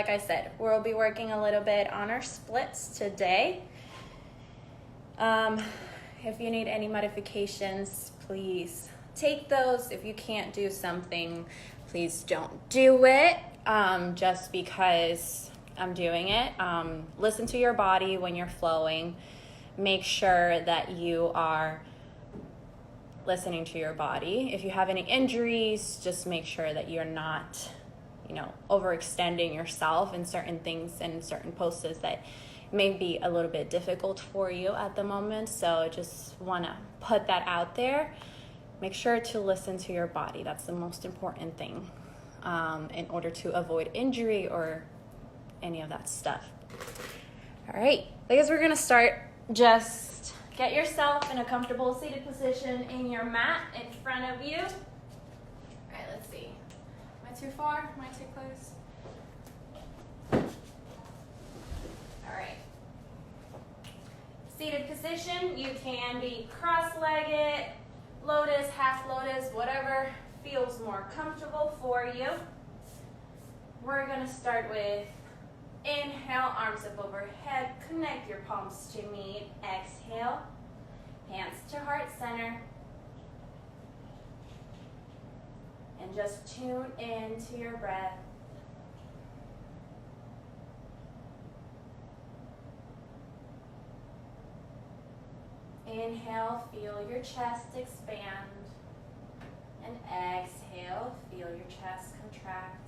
like I said, we'll be working a little bit on our splits today. If you need any modifications, please take those. If you can't do something, please don't do it just because I'm doing it. Listen to your body when you're flowing. Make sure that you are listening to your body. If you have any injuries, just make sure that you're not, overextending yourself in certain things and certain poses that may be a little bit difficult for you at the moment. So just want to put that out there. Make sure to listen to your body. That's the most important thing in order to avoid injury or any of that stuff. All right, I guess we're going to start. Just get yourself in a comfortable seated position in your mat in front of you. All right, let's see. Am I too far? Am I too close? All right. Seated position, you can be cross-legged, lotus, half lotus, whatever feels more comfortable for you. We're going to start with inhale, arms up overhead, connect your palms to meet. Exhale, hands to heart center. And just tune into your breath. Inhale, feel your chest expand. And exhale, feel your chest contract.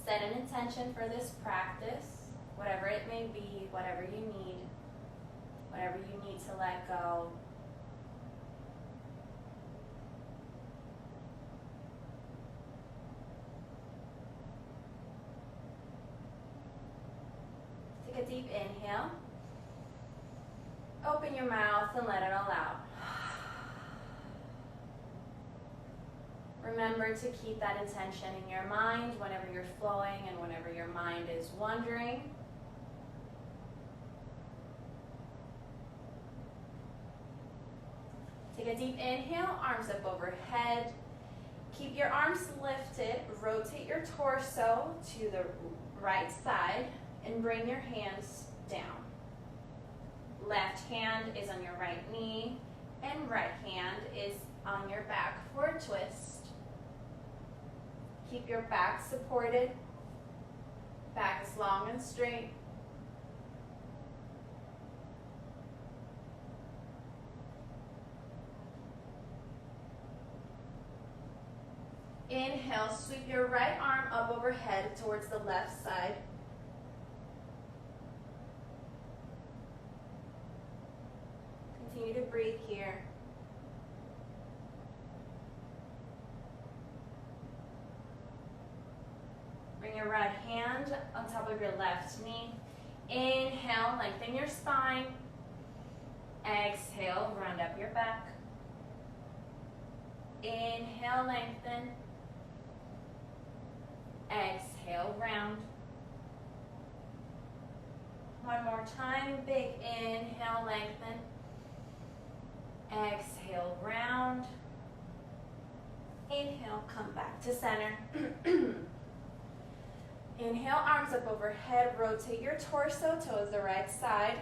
Set an intention for this practice, whatever it may be, whatever you need to let go. Take a deep inhale. Open your mouth and let it all out. Remember to keep that intention in your mind whenever you're flowing and whenever your mind is wandering. Take a deep inhale, arms up overhead. Keep your arms lifted. Rotate your torso to the right side and bring your hands down. Left hand is on your right knee and right hand is on your back for a twist. Keep your back supported. Back is long and straight. Inhale, sweep your right arm up overhead towards the left side. Continue to breathe here. Bring your right hand on top of your left knee. Inhale, lengthen your spine. Exhale, round up your back. Inhale, lengthen. Exhale, round. One more time, big inhale, lengthen. Exhale, round. Inhale, come back to center. Inhale, arms up overhead, rotate your torso towards the right side.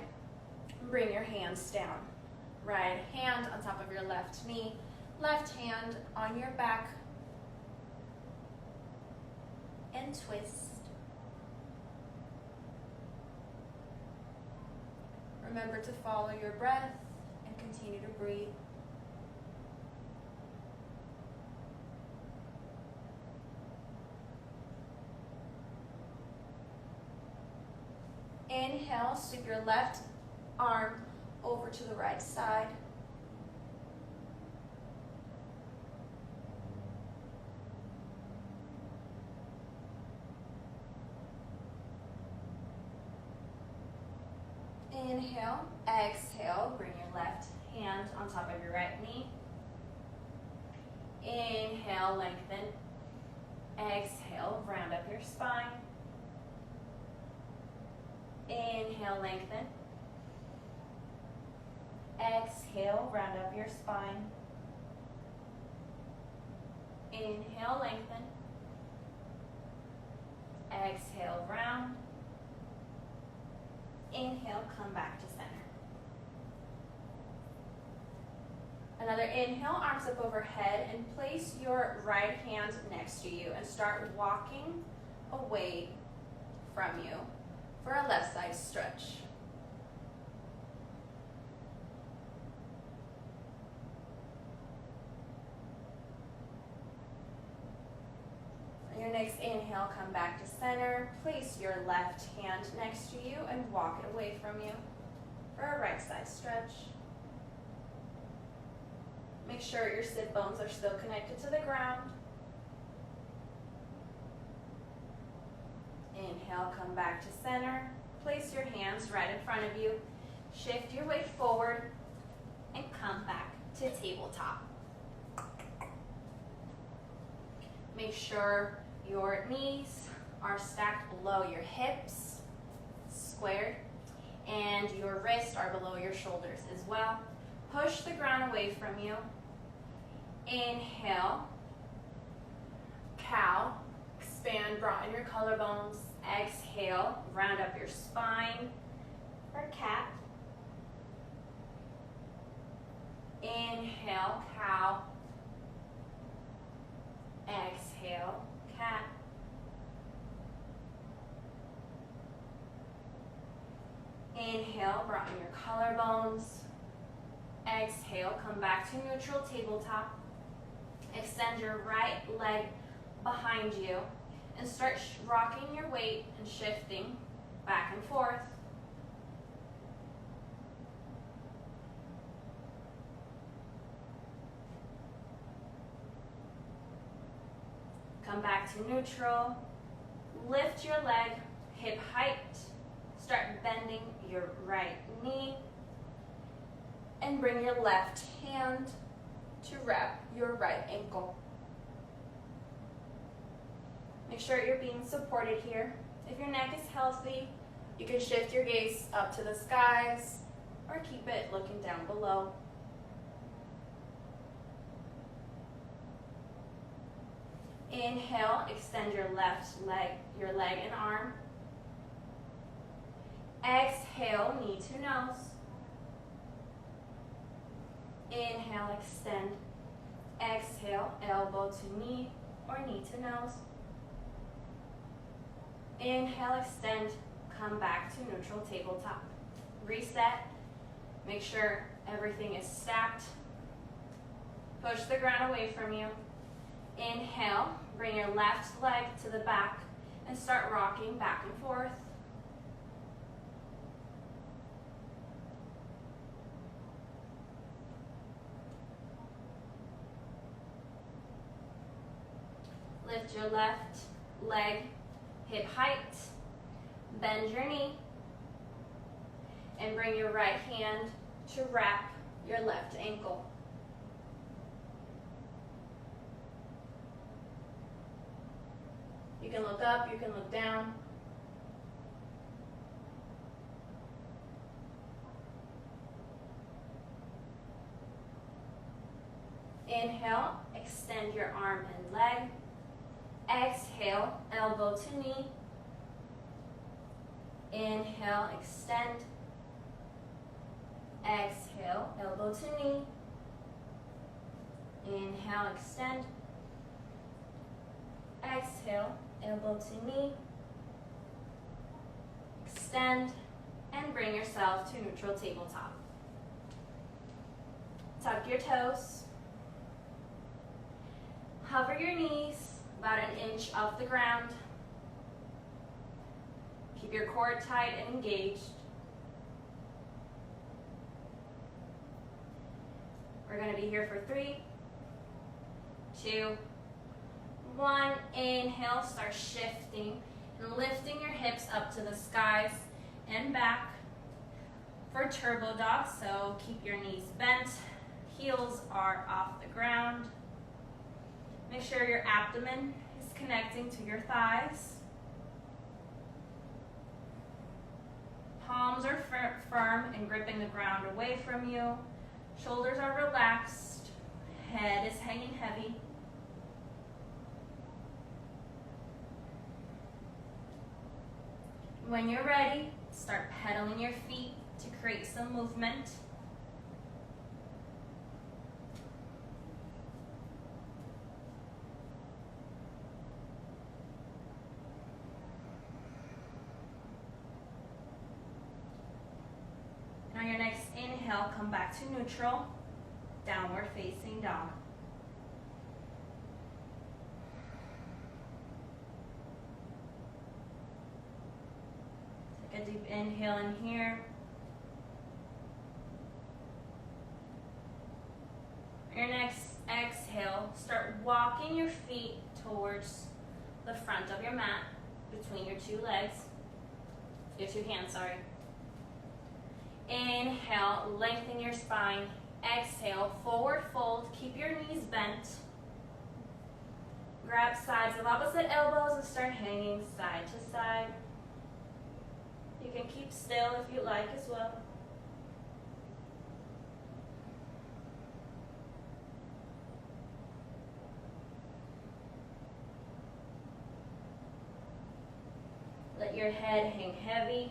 Bring your hands down. Right hand on top of your left knee, left hand on your back. And twist. Remember to follow your breath and continue to breathe. Inhale, sweep your left arm over to the right side. Inhale, exhale, bring your left hand on top of your right knee. Inhale, lengthen. Exhale, round up your spine. Inhale, lengthen. Exhale, round up your spine. Inhale, lengthen. Exhale, round. Inhale, come back to center. Another inhale, arms up overhead, and place your right hand next to you and start walking away from you for a left side stretch. On your next inhale, come back to center. Place your left hand next to you and walk it away from you for a right side stretch. Make sure your sit bones are still connected to the ground. Inhale, come back to center. Place your hands right in front of you. Shift your weight forward and come back to tabletop. Make sure your knees are stacked below your hips, squared, and your wrists are below your shoulders as well. Push the ground away from you. Inhale, cow, expand, broaden your collarbones. Exhale, round up your spine for cat. Inhale, cow. Exhale, cat. Inhale, broaden your collarbones. Exhale, come back to neutral tabletop. Extend your right leg behind you and start rocking your weight and shifting back and forth. Come back to neutral. Lift your leg, hip height. Start bending your right knee. And bring your left hand to wrap your right ankle. Make sure you're being supported here. If your neck is healthy, you can shift your gaze up to the skies or keep it looking down below. Inhale, extend your left leg, your leg and arm. Exhale, knee to nose. Inhale, extend. Exhale, elbow to knee or knee to nose. Inhale, extend, come back to neutral tabletop. Reset, make sure everything is stacked. Push the ground away from you. Inhale, bring your left leg to the back and start rocking back and forth. Lift your left leg, hip height, bend your knee, and bring your right hand to wrap your left ankle. You can look up, you can look down. Inhale, extend your arm and leg. Exhale, elbow to knee. Inhale, extend. Exhale, elbow to knee. Inhale, extend. Exhale, elbow to knee. Extend and bring yourself to neutral tabletop. Tuck your toes. Hover your knees about an inch off the ground. Keep your core tight and engaged. We're going to be here for 3, 2, 1. Inhale, start shifting and lifting your hips up to the skies and back for turbo dog. So keep your knees bent, heels are off the ground. Make sure your abdomen is connecting to your thighs. Palms are firm and gripping the ground away from you. Shoulders are relaxed. Head is hanging heavy. When you're ready, start pedaling your feet to create some movement. On your next inhale, come back to neutral, downward facing dog. Take a deep inhale in here. On your next exhale, start walking your feet towards the front of your mat, between your two legs, your two hands, sorry. Inhale, lengthen your spine. Exhale, forward fold. Keep your knees bent. Grab sides of opposite elbows and start hanging side to side. You can keep still if you like as well. Let your head hang heavy.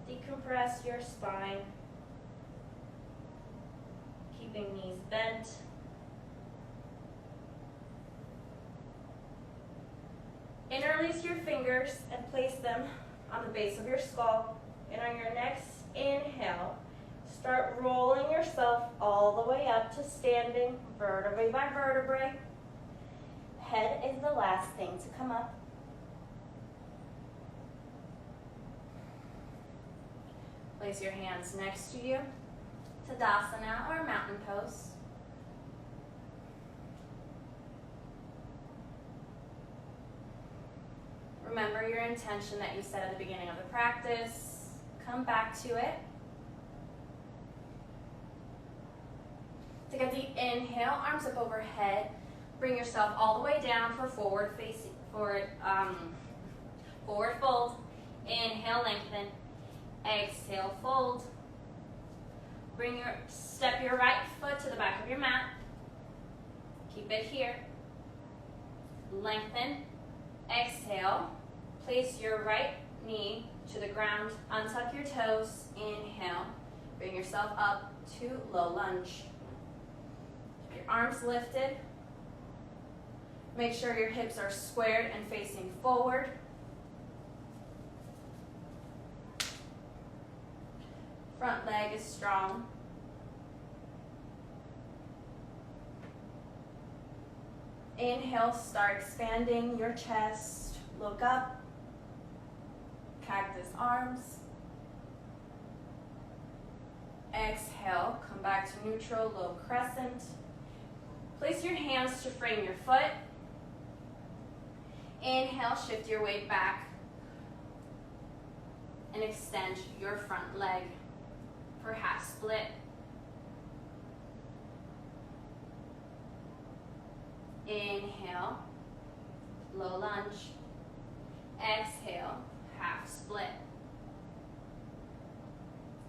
Decompress your spine. Keeping knees bent. Interlace your fingers and place them on the base of your skull. And on your next inhale, start rolling yourself all the way up to standing, vertebrae by vertebrae. Head is the last thing to come up. Place your hands next to you. Tadasana or mountain pose. Remember your intention that you set at the beginning of the practice. Come back to it. Take a deep inhale, arms up overhead. Bring yourself all the way down for forward fold. Inhale, lengthen. Exhale, fold. Step your right foot to the back of your mat. Keep it here. Lengthen. Exhale. Place your right knee to the ground. Untuck your toes. Inhale. Bring yourself up to low lunge. Keep your arms lifted. Make sure your hips are squared and facing forward. Front leg is strong. Inhale, start expanding your chest. Look up. Cactus arms. Exhale, come back to neutral, low crescent. Place your hands to frame your foot. Inhale, shift your weight back. And extend your front leg for half split. Inhale, low lunge. Exhale, half split.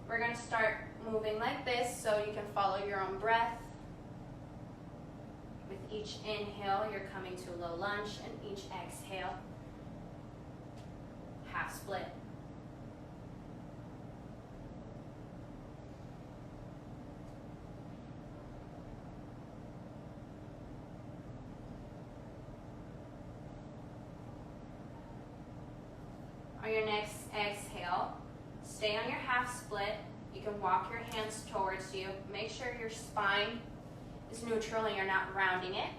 We're going to start moving like this so you can follow your own breath. With each inhale, you're coming to low lunge, and each exhale, half split. On your next exhale, stay on your half split. You can walk your hands towards you. Make sure your spine is neutral and you're not rounding it.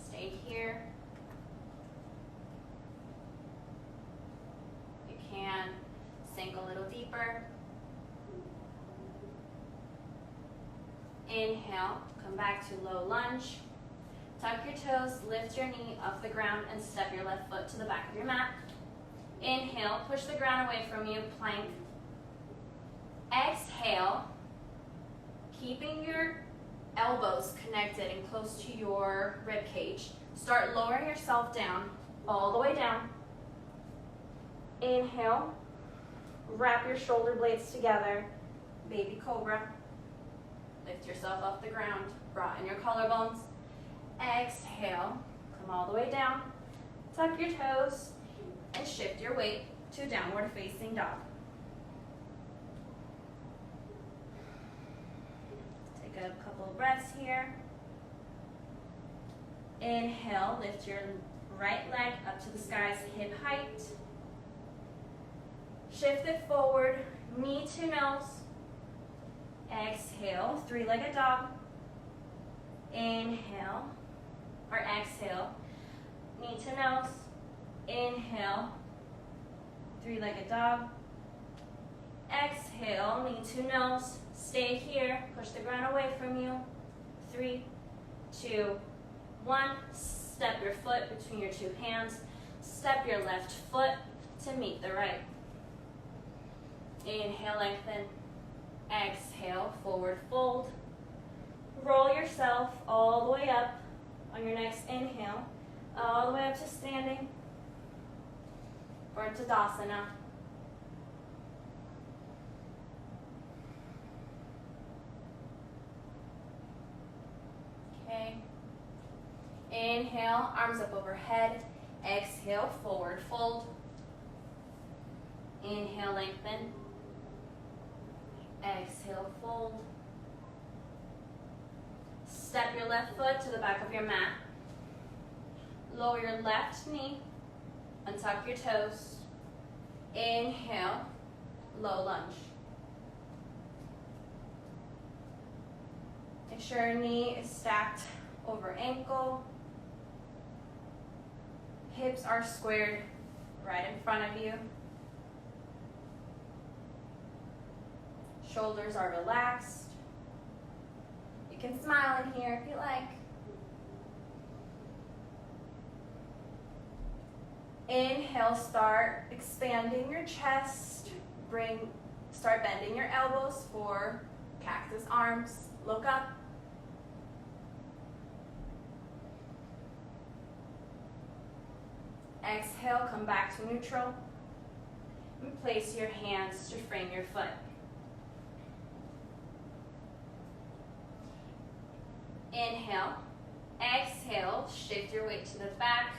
Stay here. You can sink a little deeper. Inhale, come back to low lunge. Tuck your toes, lift your knee off the ground, and step your left foot to the back of your mat. Inhale, push the ground away from you, plank. Exhale, keeping your elbows connected and close to your rib cage. Start lowering yourself down, all the way down. Inhale, wrap your shoulder blades together. baby cobra. Lift yourself off the ground, broaden your collarbones. Exhale, come all the way down. Tuck your toes and shift your weight to downward facing dog. Take a couple of breaths here. Inhale, lift your right leg up to the sky's hip height. Shift it forward, knee to nose. Exhale, three-legged dog. Inhale, or exhale, knee to nose. Inhale, three-legged dog. Exhale, knee to nose. Stay here, push the ground away from you. 3, 2, 1. Step your foot between your two hands. Step your left foot to meet the right. Inhale, lengthen. Exhale, forward fold. Roll yourself all the way up on your next inhale, all the way up to standing for Tadasana. Okay. Inhale, arms up overhead. Exhale, forward fold. Inhale, lengthen. Exhale, fold. Step your left foot to the back of your mat. Lower your left knee. Untuck your toes. Inhale, low lunge. Make sure your knee is stacked over ankle. Hips are squared right in front of you. Shoulders are relaxed. You can smile in here if you like. Inhale, start expanding your chest. Start bending your elbows for cactus arms. Look up. Exhale, come back to neutral. And place your hands to frame your foot. Inhale. Exhale, shift your weight to the back.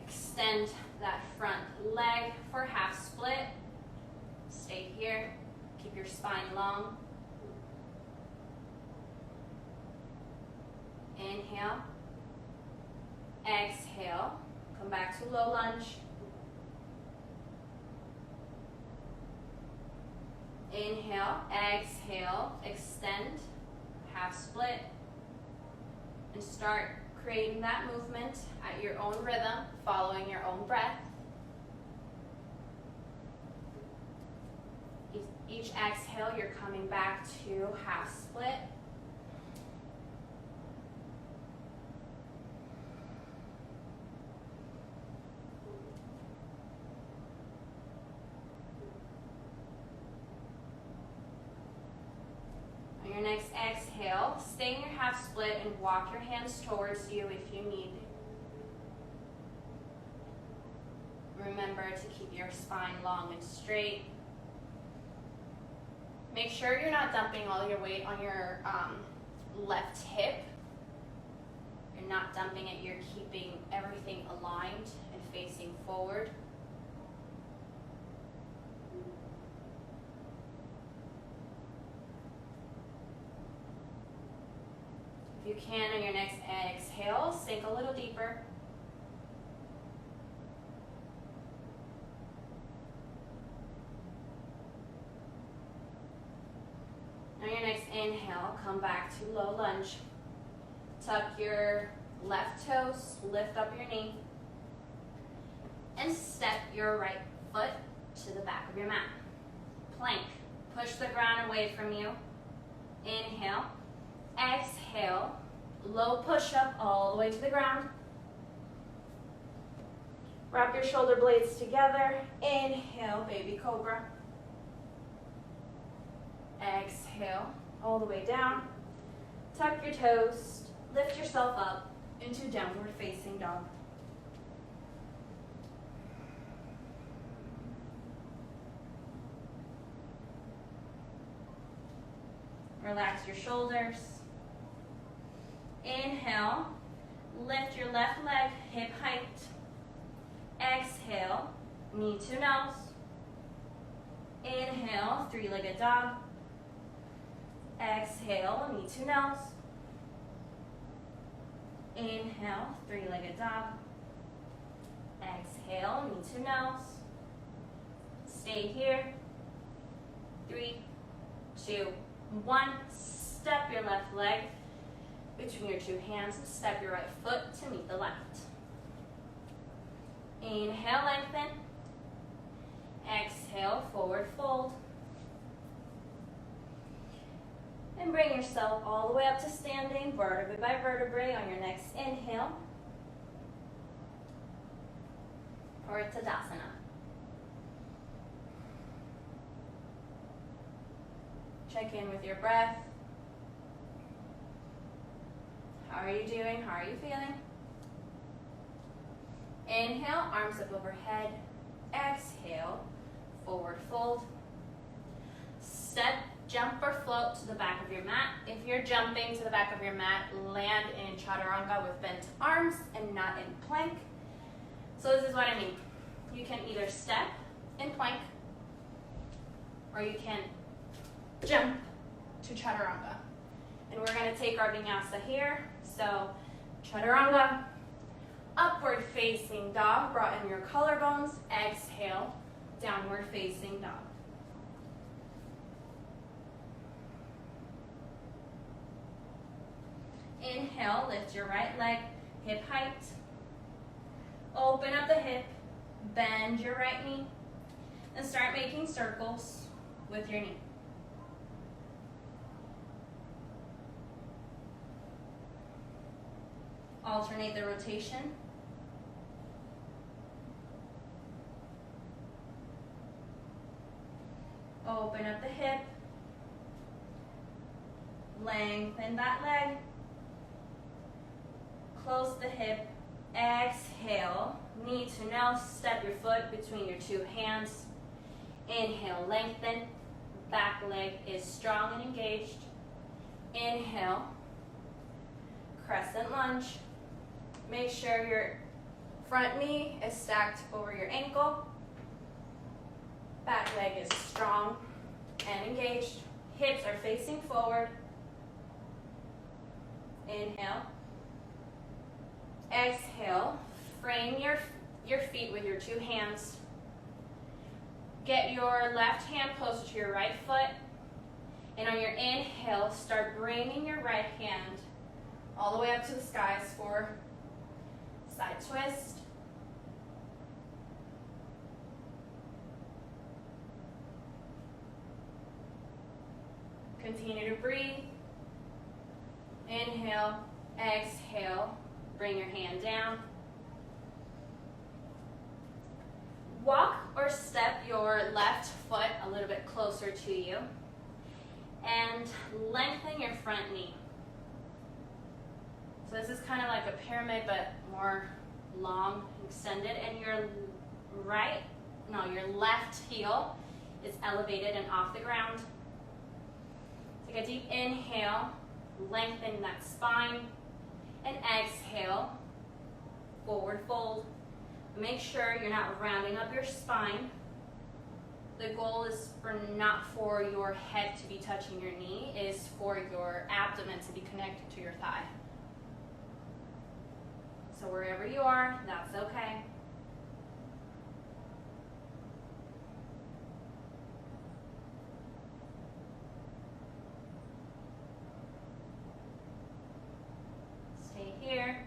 Extend that front leg for half split. Stay here. Keep your spine long. Inhale. Exhale. Come back to low lunge. Inhale. Exhale. Extend. Half split. And start creating that movement at your own rhythm, following your own breath. Each exhale, you're coming back to half split. On your next exhale, stay in your half split and walk your hands towards you if you need. Remember to keep your spine long and straight. Make sure you're not dumping all your weight on your left hip. You're not dumping it, you're keeping everything aligned and facing forward. If you can, on your next exhale, sink a little deeper. On your next inhale, come back to low lunge. Tuck your left toes, lift up your knee, and step your right foot to the back of your mat. Plank. Push the ground away from you. Inhale. Exhale. Low push-up all the way to the ground. Wrap your shoulder blades together. Inhale, baby cobra. Exhale, all the way down. Tuck your toes, lift yourself up into downward facing dog. Relax your shoulders. Inhale, lift your left leg hip height. Exhale, knee to nose. Inhale, three-legged dog. Exhale, knee to nose. Inhale, three-legged dog. Exhale, knee to nose. Stay here. 3, 2, 1. Step your left leg between your two hands. Step your right foot to meet the left. Inhale, lengthen. Exhale, forward fold. And bring yourself all the way up to standing, vertebrae by vertebrae on your next inhale. Or Tadasana. Check in with your breath. How are you doing? How are you feeling? Inhale, arms up overhead. Exhale, forward fold. Step, jump or float to the back of your mat. If you're jumping to the back of your mat, land in chaturanga with bent arms and not in plank. So this is what I mean. You can either step in plank or you can jump to chaturanga. And we're going to take our vinyasa here. So chaturanga, upward facing dog, brought in your collarbones. Exhale, downward facing dog. Inhale, lift your right leg, hip height. Open up the hip, bend your right knee, and start making circles with your knee. Alternate the rotation. Open up the hip. Lengthen that leg. Close the hip. Exhale, knee to nose. Step your foot between your two hands. Inhale, lengthen. Back leg is strong and engaged. Inhale, crescent lunge. Make sure your front knee is stacked over your ankle. Back leg is strong and engaged. Hips are facing forward. Inhale. Exhale. Frame your feet with your two hands. Get your left hand closer to your right foot. And on your inhale, start bringing your right hand all the way up to the skies for side twist. Continue to breathe. Inhale, exhale, bring your hand down. Walk or step your left foot a little bit closer to you and lengthen your front knee. So this is kind of like a pyramid but more long, extended, and your left heel is elevated and off the ground. Take a deep inhale, lengthen that spine, and exhale, forward fold. Make sure you're not rounding up your spine. The goal is not for your head to be touching your knee, is for your abdomen to be connected to your thigh. So wherever you are, that's okay. Stay here.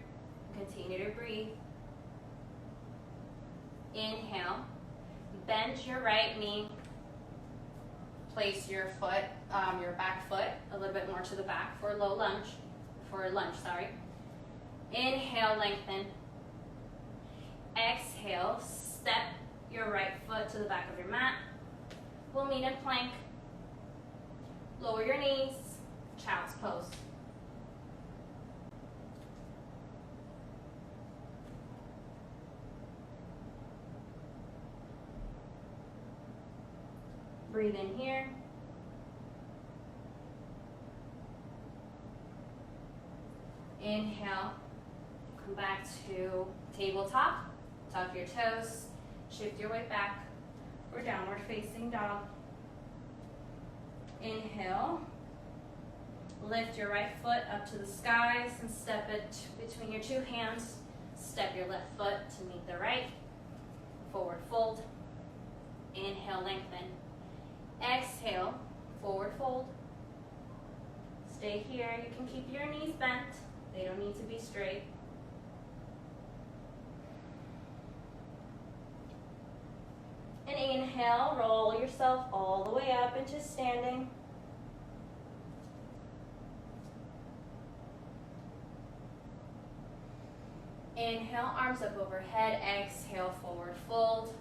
Continue to breathe. Inhale. Bend your right knee. Place your foot, your back foot, a little bit more to the back for lunge. Inhale, lengthen. Exhale, step your right foot to the back of your mat. We'll meet in plank. Lower your knees, child's pose. Breathe in here. Inhale, come back to tabletop, tuck your toes, shift your weight back for downward facing dog. Inhale, lift your right foot up to the skies and step it between your two hands. Step your left foot to meet the right. Forward fold. Inhale, lengthen. Exhale, forward fold. Stay here. You can keep your knees bent. They don't need to be straight. And inhale, roll yourself all the way up into standing. Inhale, arms up overhead. Exhale, forward fold.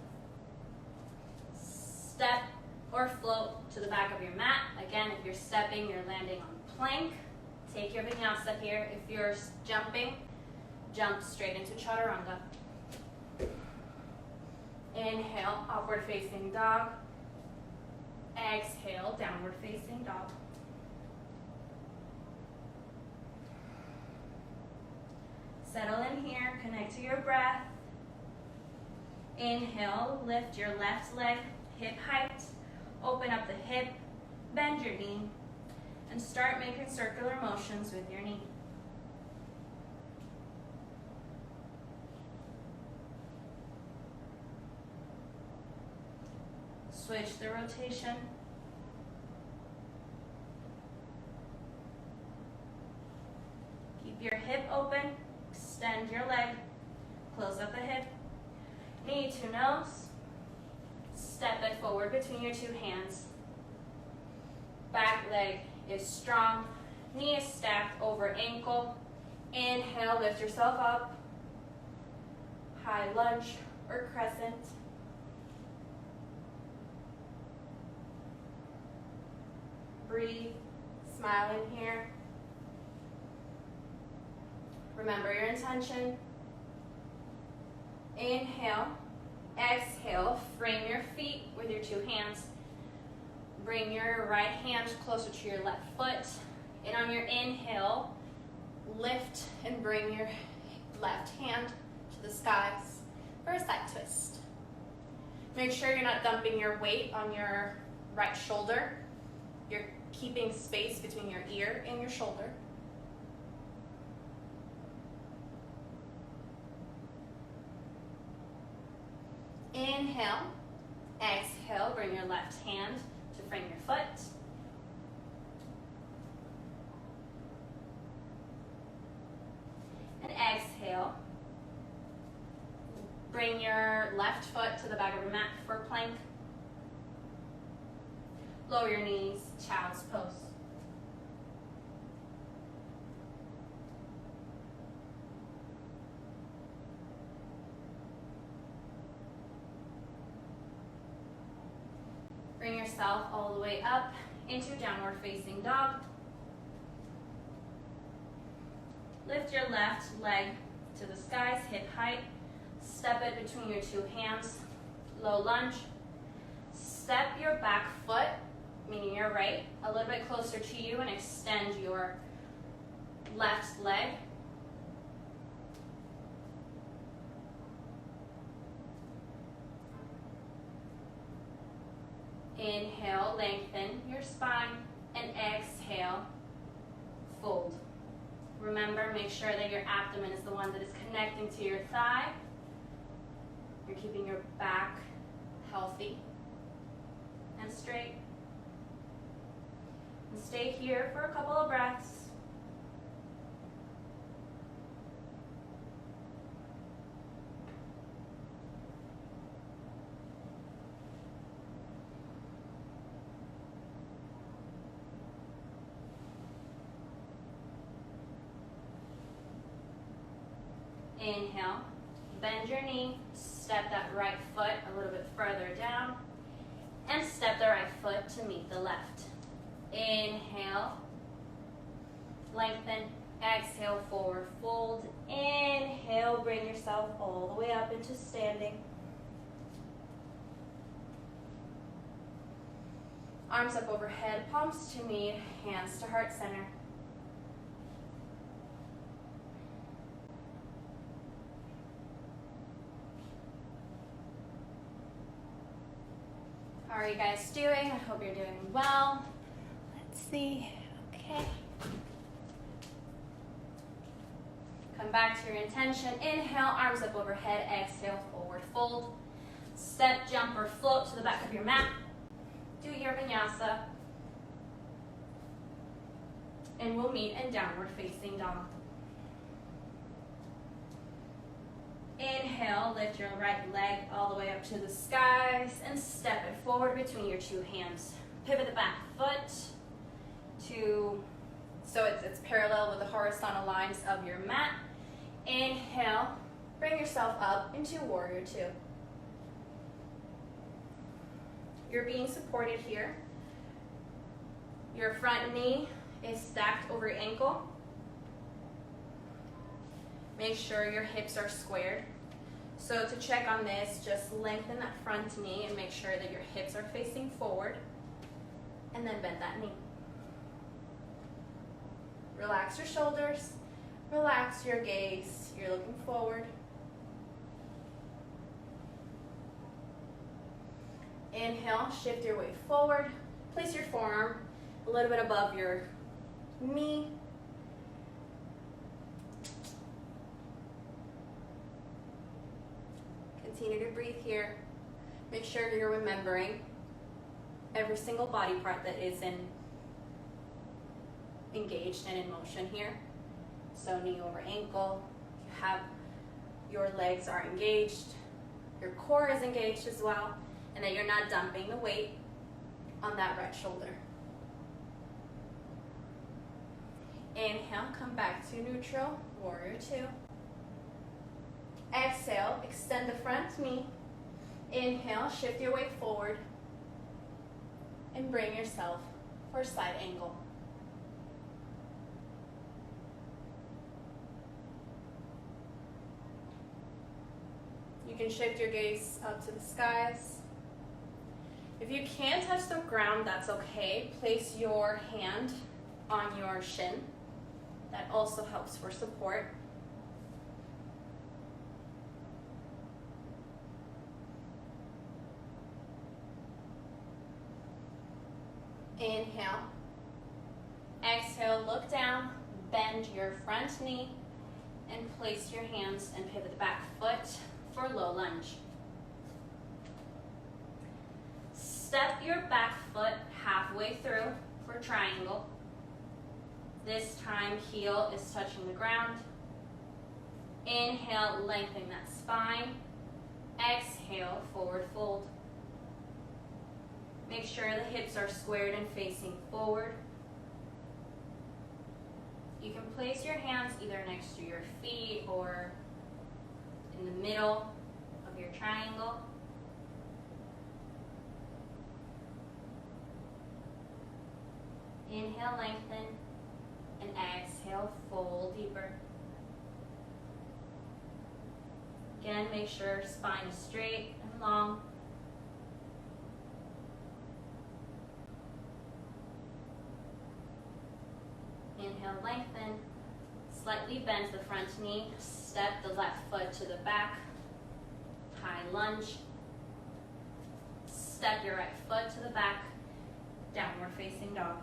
Step or float to the back of your mat. Again, if you're stepping, you're landing on plank. Take your vinyasa here. If you're jumping, jump straight into chaturanga. Inhale, upward facing dog. Exhale, downward facing dog. Settle in here, connect to your breath. Inhale, lift your left leg, hip height. Open up the hip, bend your knee, and start making circular motions with your knee. Switch the rotation. Keep your hip open, extend your leg, close up the hip, knee to nose, step it forward between your two hands. Back leg is strong, knee is stacked over ankle. Inhale, lift yourself up, high lunge or crescent. Breathe, smile in here. Remember your intention. Inhale, exhale, frame your feet with your two hands. Bring your right hand closer to your left foot. And on your inhale, lift and bring your left hand to the skies for a side twist. Make sure you're not dumping your weight on your right shoulder. You're keeping space between your ear and your shoulder. Inhale, exhale, bring your left hand to frame your foot. And exhale, bring your left foot to the back of your mat for plank. Lower your knees, child's pose. Bring yourself all the way up into downward facing dog. Lift your left leg to the skies, hip height. Step it between your two hands, low lunge. Step your back foot, meaning your right, a little bit closer to you and extend your left leg. Inhale, lengthen your spine, and exhale, fold. Remember, make sure that your abdomen is the one that is connecting to your thigh. You're keeping your back healthy and straight. And stay here for a couple of breaths. Inhale, bend your knee, step that right foot a little bit further down, and step the right foot to meet the left. Inhale, lengthen, exhale, forward fold. Inhale, bring yourself all the way up into standing. Arms up overhead, palms to knee, hands to heart center. are you guys doing? I hope you're doing well. Let's see. Okay. Come back to your intention. Inhale, arms up overhead. Exhale, forward fold. Step, jump, or float to the back of your mat. Do your vinyasa. And we'll meet in downward facing dog. Inhale, lift your right leg all the way up to the skies and step it forward between your two hands. Pivot the back foot so it's parallel with the horizontal lines of your mat. Inhale, bring yourself up into warrior two. You're being supported here. Your front knee is stacked over your ankle. Make sure your hips are squared. So to check on this, just lengthen that front knee and make sure that your hips are facing forward. And then bend that knee. Relax your shoulders. Relax your gaze. You're looking forward. Inhale, shift your weight forward. Place your forearm a little bit above your knee. Continue to breathe here. Make sure you're remembering every single body part that is engaged and in motion here. So knee over ankle, your legs are engaged, your core is engaged as well, and that you're not dumping the weight on that right shoulder. Inhale, come back to neutral, warrior two. Exhale, extend the front knee. Inhale, shift your weight forward and bring yourself for a side angle. You can shift your gaze up to the skies. If you can't touch the ground, that's okay. Place your hand on your shin. That also helps for support. Inhale. Exhale, look down, bend your front knee, and place your hands and pivot the back foot for low lunge. Step your back foot halfway through for triangle. This time, heel is touching the ground. Inhale, lengthen that spine. Exhale, forward fold. Make sure the hips are squared and facing forward. You can place your hands either next to your feet or in the middle of your triangle. Inhale, lengthen, and exhale, fold deeper. Again, make sure spine is straight and long. Inhale, lengthen, slightly bend the front knee, step the left foot to the back, high lunge, step your right foot to the back, downward facing dog.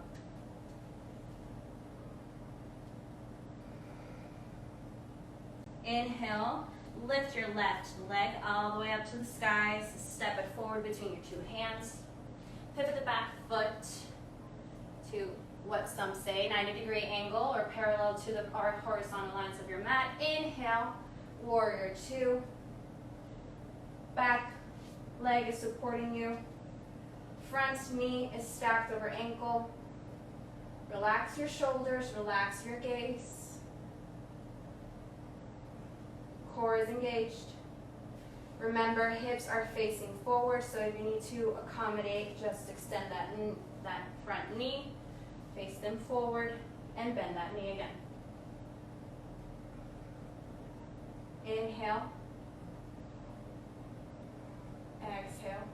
Inhale, lift your left leg all the way up to the skies, step it forward between your two hands, pivot the back foot to what some say 90-degree angle or parallel to the horizontal lines of your mat. Inhale, warrior two. Back leg is supporting you. Front knee is stacked over ankle. Relax your shoulders, relax your gaze. Core is engaged. Remember, hips are facing forward, so if you need to accommodate, just extend that front knee. Face them forward and bend that knee again. Inhale. Exhale.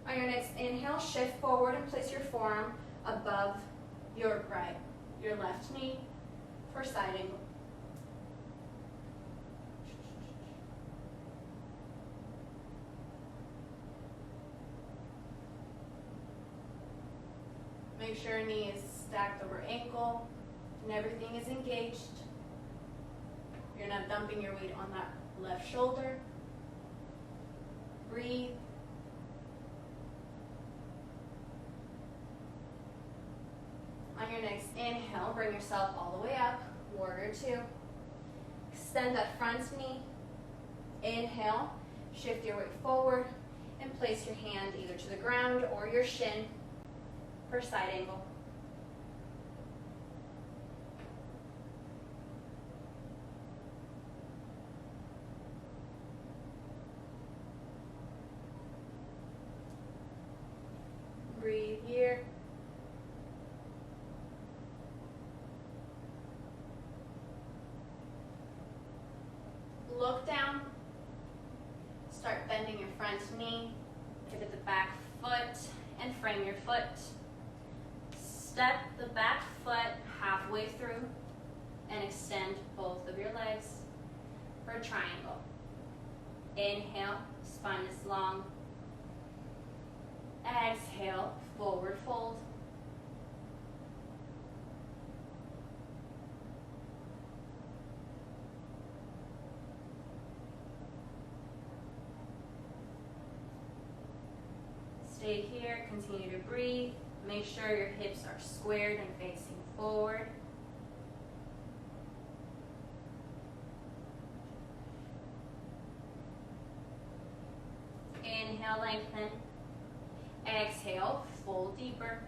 On your next inhale, shift forward and place your forearm above your left knee for side angle. Make sure your knee is stacked over ankle and everything is engaged. You're not dumping your weight on that left shoulder. Breathe. On your next inhale, bring yourself all the way up, warrior two. Extend that front knee. Inhale, shift your weight forward, and place your hand either to the ground or your shin for side angle. Breathe here. Look down. Start bending your front knee. Pivot the back foot and frame your foot. Step the back foot halfway through and extend both of your legs for a triangle. Inhale, spine is long. Exhale, forward fold. Stay here, continue to breathe. Make sure your hips are squared and facing forward. Inhale, lengthen. Exhale, fold deeper.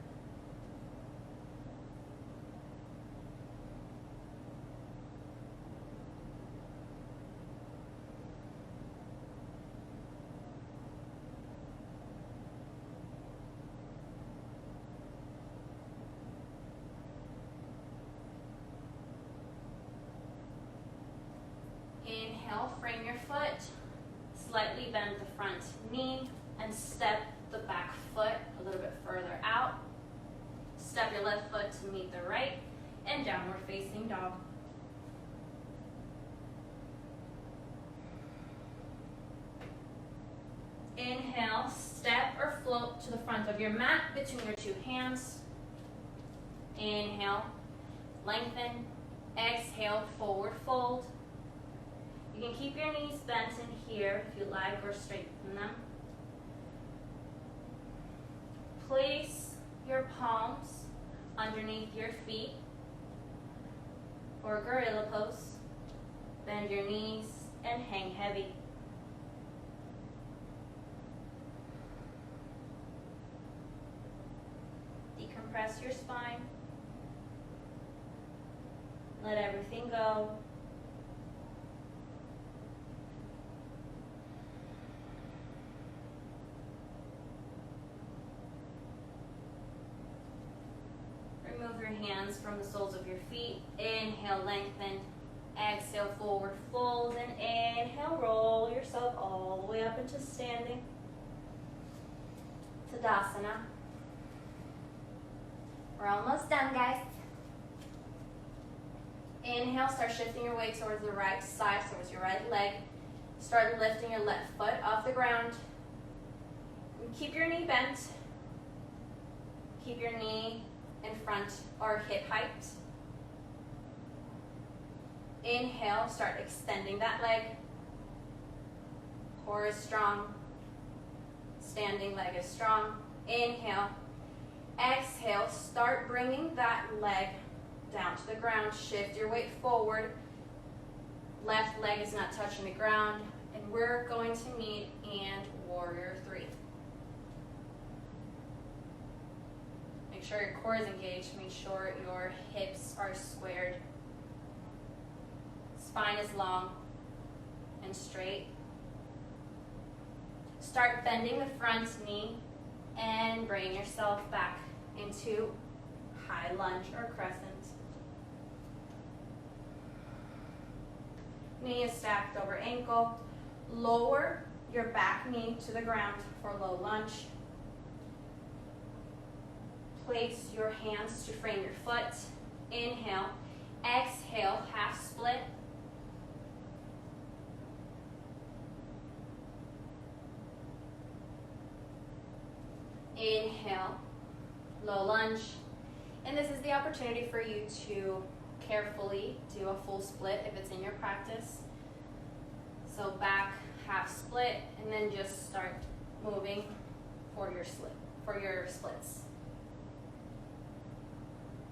Inhale, frame your foot, slightly bend the front knee, and step the back foot a little bit further out. Step your left foot to meet the right, and downward facing dog. Inhale, step or float to the front of your mat between your two hands. Inhale, lengthen. Exhale, forward fold. You can keep your knees bent in here if you like, or straighten them. Place your palms underneath your feet for gorilla pose. Bend your knees and hang heavy. Decompress your spine. Let everything go. Remove your hands from the soles of your feet. Inhale, lengthen. Exhale, forward fold. And inhale, roll yourself all the way up into standing. Tadasana. We're almost done, guys. Inhale, start shifting your weight towards the right side, towards your right leg. Start lifting your left foot off the ground. Keep your knee bent. Keep your knee in front or hip height. Inhale, start extending that leg. Core is strong. Standing leg is strong. Inhale. Exhale, start bringing that leg down to the ground. Shift your weight forward. Left leg is not touching the ground. And we're going to meet and warrior three. Make sure your core is engaged. Make sure your hips are squared. Spine is long and straight. Start bending the front knee and bring yourself back into high lunge or crescent. Knee is stacked over ankle. Lower your back knee to the ground for low lunge. Place your hands to frame your foot. Inhale. Exhale, half split. Inhale, low lunge. And this is the opportunity for you to carefully do a full split if it's in your practice. So back, half split, and then just start moving for your splits.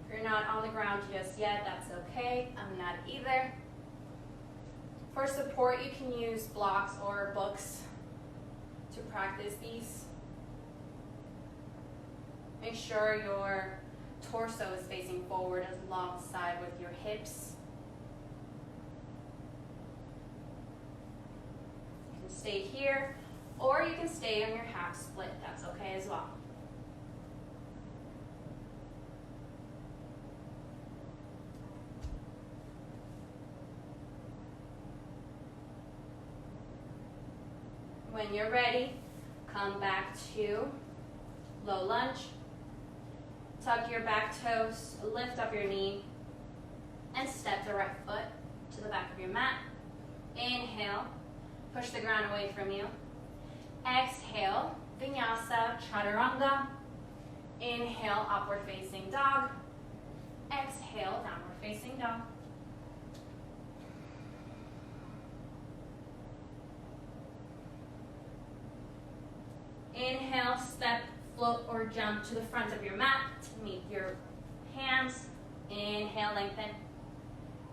If you're not on the ground just yet, that's okay. I'm not either. For support, you can use blocks or books to practice these. Make sure your torso is facing forward alongside with your hips. You can stay here, or you can stay on your half split. That's okay as well. When you're ready, come back to low lunge. Tuck your back toes, lift up your knee, and step the right foot to the back of your mat. Inhale, push the ground away from you. Exhale, Vinyasa Chaturanga. Inhale, upward facing dog. Exhale, downward facing dog. Inhale, step, float, or jump to the front of your mat to meet your hands. Inhale, lengthen.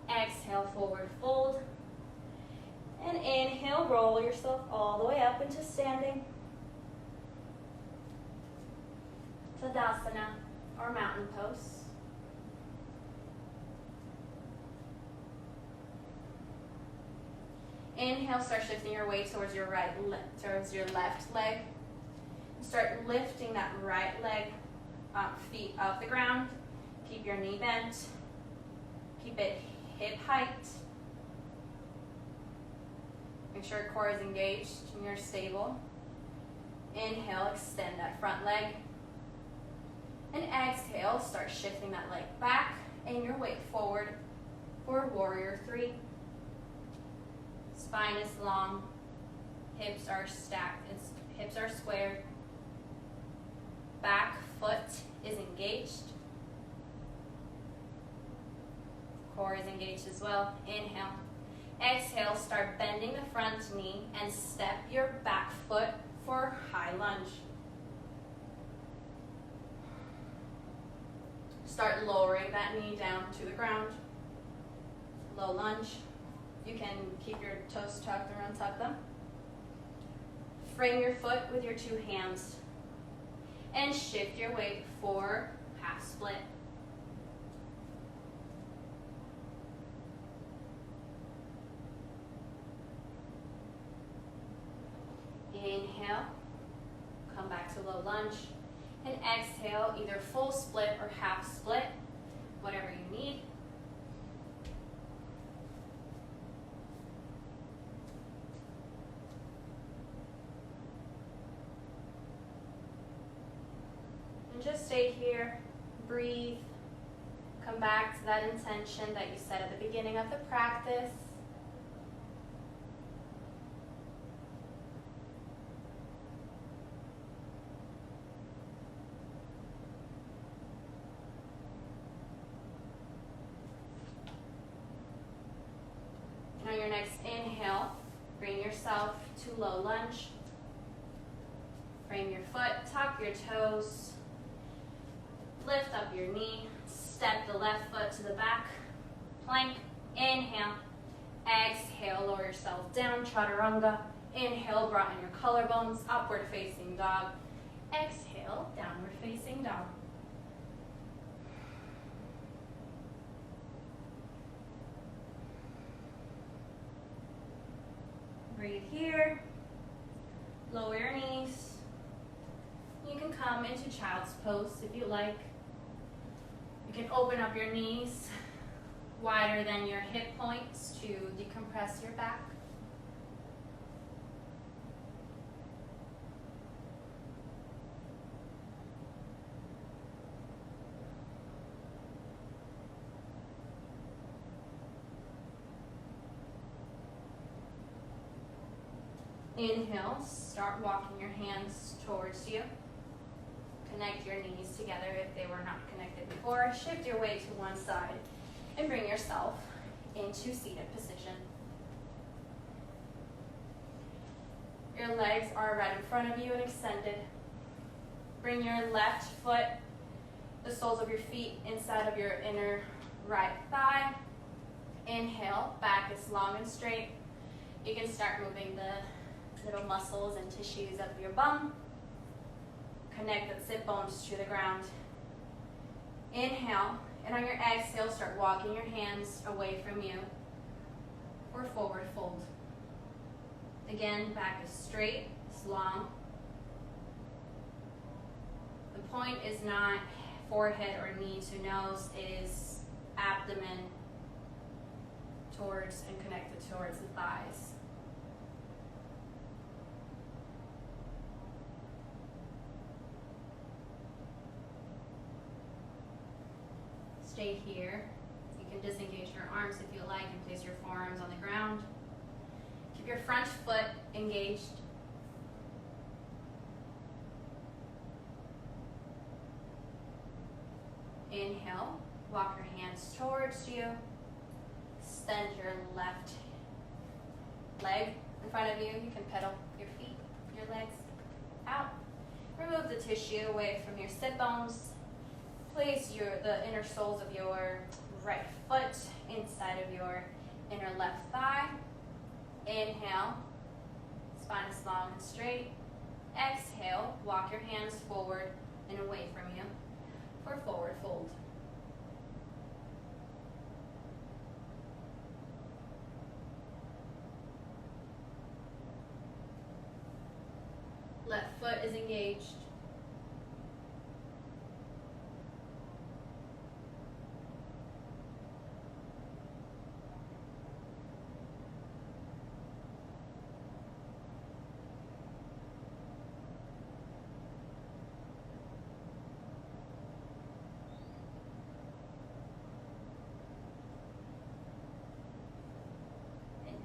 Exhale, forward fold. And inhale, roll yourself all the way up into standing. Tadasana, or mountain pose. Inhale, start shifting your weight towards your left leg. Start lifting that right leg up, feet off the ground. Keep your knee bent. Keep it hip height. Make sure your core is engaged and you're stable. Inhale, extend that front leg. And exhale, start shifting that leg back and your weight forward for warrior 3. Spine is long. Hips are stacked. Hips are squared. Back foot is engaged. Core is engaged as well. Inhale. Exhale, start bending the front knee and step your back foot for high lunge. Start lowering that knee down to the ground. Low lunge. You can keep your toes tucked or untuck them. Frame your foot with your 2 hands. And shift your weight for half split. Inhale, come back to low lunge. And exhale, either full split or half split, whatever you need. Just stay here, breathe, come back to that intention that you set at the beginning of the practice. And on your next inhale, bring yourself to low lunge. Frame your foot, tuck your toes. Lift up your knee, step the left foot to the back, plank, inhale, exhale, lower yourself down, chaturanga, inhale, broaden your collarbones, upward facing dog, exhale, downward facing dog. Breathe here, lower your knees. You can come into child's pose if you like. You can open up your knees wider than your hip points to decompress your back. Inhale, start walking your hands towards you. connect your knees together if they were not connected before. Shift your weight to one side and bring yourself into seated position. Your legs are right in front of you and extended. Bring your left foot, the soles of your feet inside of your inner right thigh. Inhale, back is long and straight. You can start moving the little muscles and tissues of your bum. Connect the sit bones to the ground. Inhale, and on your exhale, start walking your hands away from you for forward fold. Again, back is straight, it's long. The point is not forehead or knee to nose, it is abdomen towards and connected towards the thighs. Stay here. You can disengage your arms if you like and place your forearms on the ground. Keep your front foot engaged. Inhale, walk your hands towards you. Extend your left leg in front of you. You can pedal your feet, your legs out. Remove the tissue away from your sit bones. Place the inner soles of your right foot inside of your inner left thigh. Inhale, spine is long and straight. Exhale, walk your hands forward and away from you for forward fold. Left foot is engaged.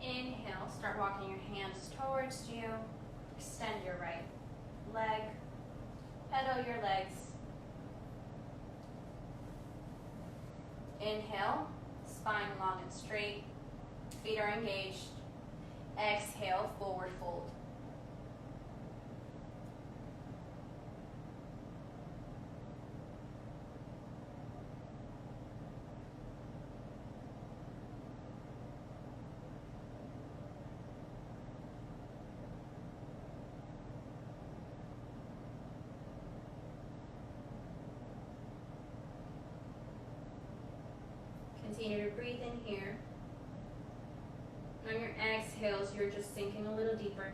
Inhale, start walking your hands towards you. Extend your right leg. Pedal your legs. Inhale, spine long and straight. Feet are engaged. Exhale, forward fold. Continue to breathe in here. On your exhales, you're just sinking a little deeper.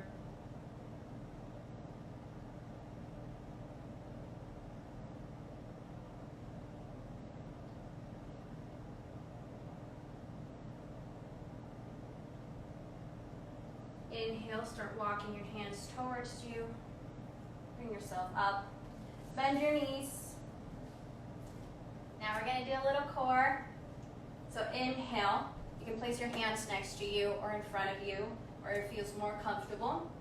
Inhale, start walking your hands towards you. Bring yourself up. Bend your knees. Now we're going to do a little core. So inhale, you can place your hands next to you or in front of you, or it feels more comfortable,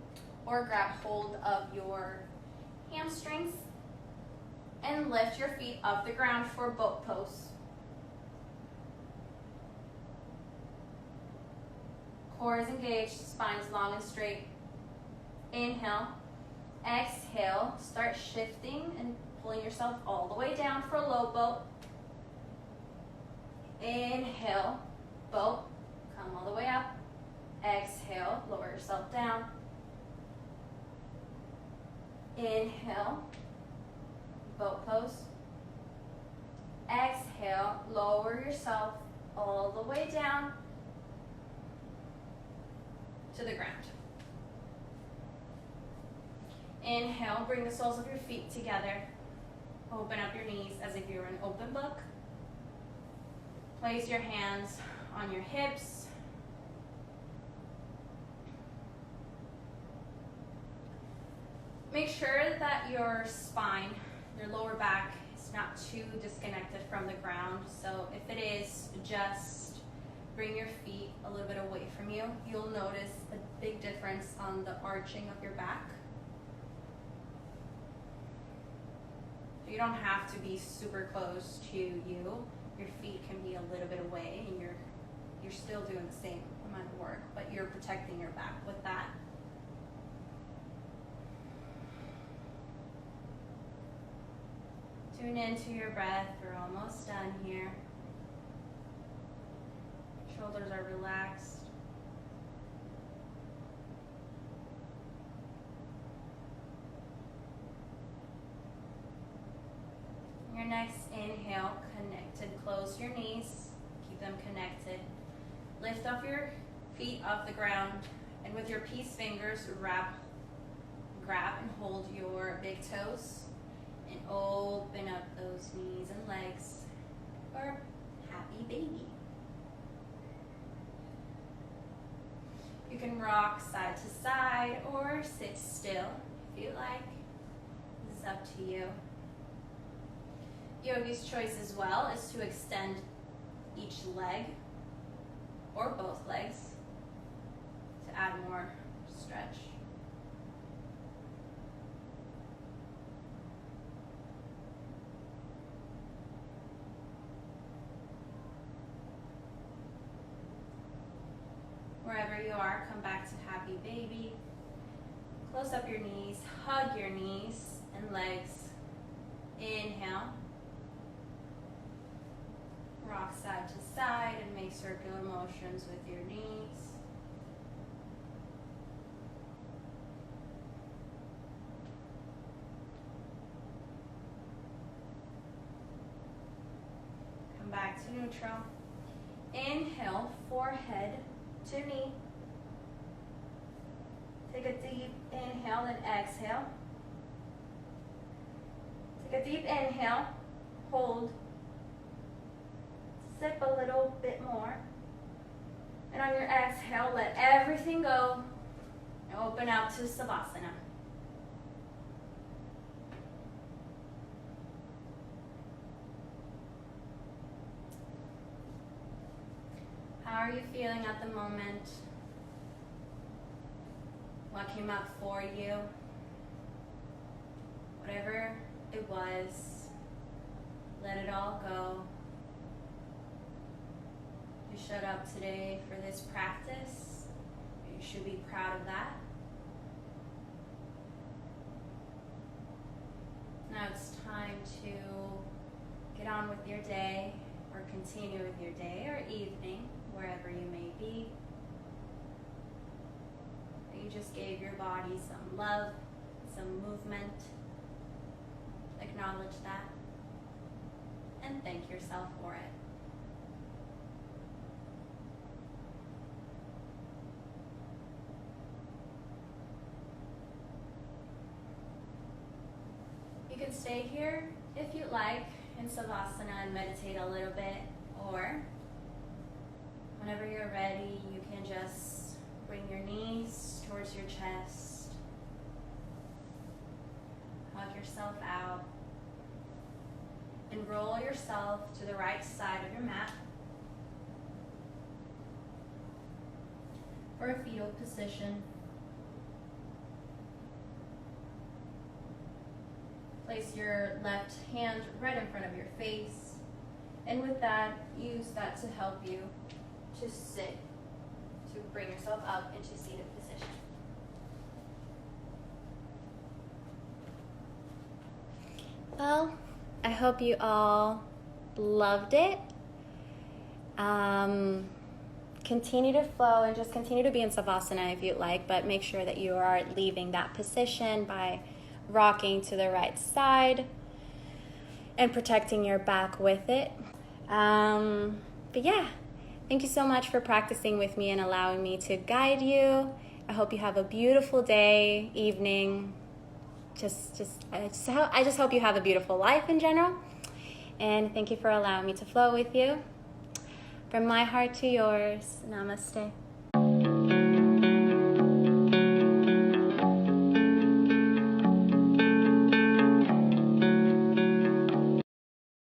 or grab hold of your hamstrings and lift your feet off the ground for boat pose. Core is engaged, spine is long and straight. Inhale, exhale, start shifting and pulling yourself all the way down for a low boat. Inhale, boat, come all the way up. Exhale, lower yourself down. Inhale, boat pose. Exhale, lower yourself all the way down to the ground. Inhale, bring the soles of your feet together. Open up your knees as if you were an open book. Place your hands on your hips. Make sure that your spine, your lower back, is not too disconnected from the ground. So if it is, just bring your feet a little bit away from you. You'll notice a big difference on the arching of your back. You don't have to be super close to you. Your feet can be a little bit away, and you're still doing the same amount of work, but you're protecting your back with that. Tune into your breath. We're almost done here. Shoulders are relaxed. Your next inhale, connected. Close your knees. Keep them connected. Lift up your feet off the ground, and with your peace fingers, grab and hold your big toes and open up those knees and legs for happy baby. You can rock side to side or sit still if you like. This is up to you. Yogi's choice as well is to extend each leg or both legs to add more stretch. Wherever you are, come back to happy baby. Close up your knees, hug your knees and legs. Inhale. Rock side to side and make circular motions with your knees. Come back to neutral. Inhale, forehead to knee. Take a deep inhale and exhale. Take a deep inhale, hold. Sip a little bit more. And on your exhale, let everything go. And open up to Savasana. How are you feeling at the moment? What came up for you? Whatever it was, let it all go. You showed up today for this practice. You should be proud of that. Now it's time to get on with your day, or continue with your day or evening, wherever you may be. You just gave your body some love, some movement. Acknowledge that and thank yourself for it. You can stay here if you like in Savasana and meditate a little bit, or whenever you're ready, you can just bring your knees towards your chest, hug yourself out, and roll yourself to the right side of your mat for a fetal position. Place your left hand right in front of your face, and with that, use that to help you to sit, to bring yourself up into seated position. Well, I hope you all loved it. Continue to flow and just continue to be in Savasana if you'd like, but make sure that you are leaving that position by rocking to the right side and protecting your back with it. But yeah, thank you so much for practicing with me and allowing me to guide you. I hope you have a beautiful day, evening. I just hope you have a beautiful life in general. And thank you for allowing me to flow with you. From my heart to yours, namaste.